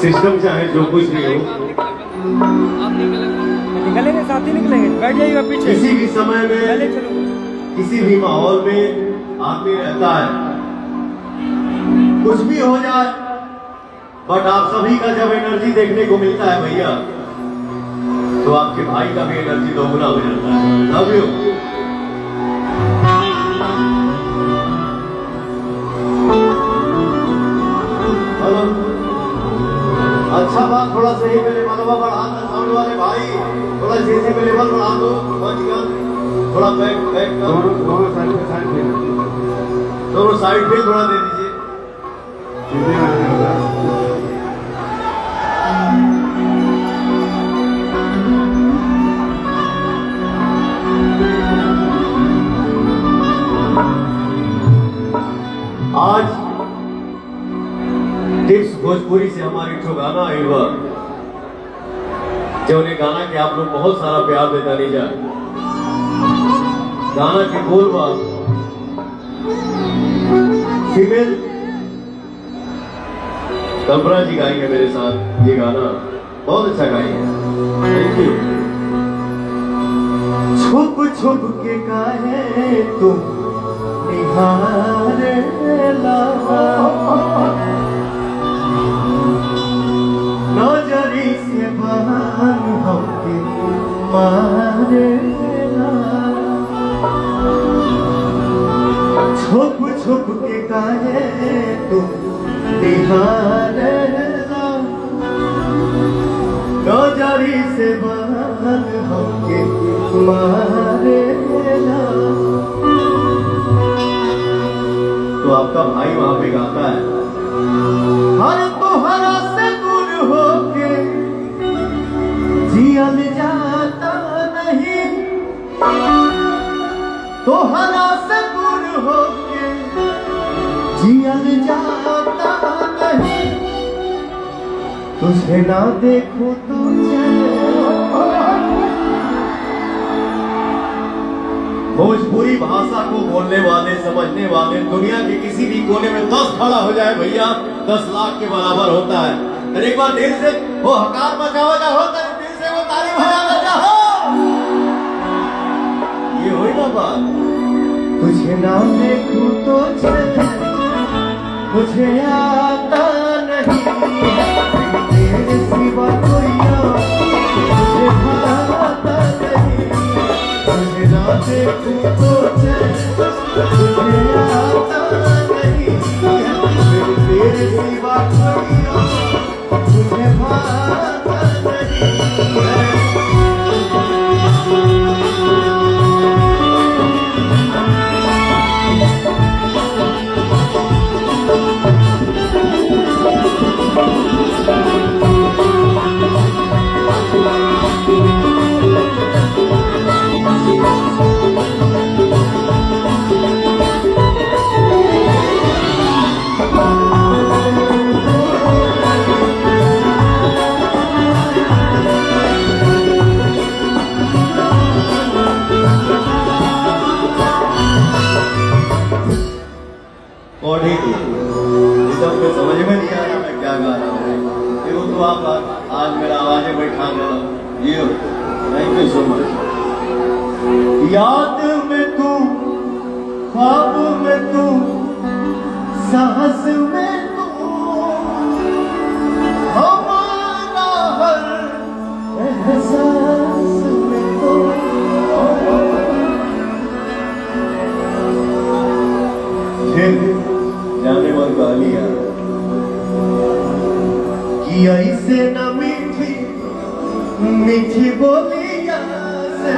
System चाहे जो कुछ भी हो, निकलेंगे साथ ही निकलेंगे, बैठ जाइएगा पीछे। किसी भी समय पहले में चलो। किसी भी माहौल में आदमी रहता है, कुछ भी हो जाए, बट आप सभी का जब एनर्जी देखने को मिलता है भैया, तो आपके भाई का भी एनर्जी दोगुना हो जाता है। Love you. हेलो, अच्छा बात, थोड़ा सही पे लेवल बढ़ा दो, साउंड वाले भाई थोड़ा सही पे लेवल बढ़ा दो, थोड़ा बैक बैक दोनों साइड पे थोड़ा दे दीजिए। आज टिप्स भोजपुरी से हमारी जो गाना आई हुआ, जो उन्हें गाना के आप लोग बहुत सारा प्यार देता नहीं जा। गाना के बोल बात फीमेल कल्पना जी गाई है मेरे साथ ये गाना, बहुत अच्छा गाई है। Thank you. छुप छुप के काहे तुम निहारे नजरी से बहन होके मारे, छुप छुप के काहे तुम निहारे नजरी से बहन होके मारे। तो आपका भाई वहां पे गाता है, हर तोहरा से दूर होके जियल जाता नहीं, तोहरा से दूर होके जियल जाता नहीं, तुझे ना देखूं तो भोजपुरी भाषा को बोलने वाले, समझने वाले दुनिया के किसी भी कोने में 10 खड़ा हो जाए भैया, 10 लाख के बराबर होता है। तो एक बार दिल से वो हकार मचावा जा हो, दिल से वो तारीफ भरा जा हो, ये हो ना बात। तुझे ना देखूं तो मुझे आता नहीं, तेरे सिवा कोई मुझे भाता नहीं, तुझे ना देखूं तो मुझे आता नहीं, तेरे सिवा कोई मुझे भाता नहीं। और एकदम समझ में नहीं आ रहा मैं क्या गा रहा हूँ, देखो तो आप आज मेरा आवाज़ें बैठा देना ये। Thank you so much. याद में तू, ख्वाब में तू, सांस में तू, हमारा हर एहसास में तू, जाने मन गा लिया कि ऐसे न मीठी मीठी बोलिया से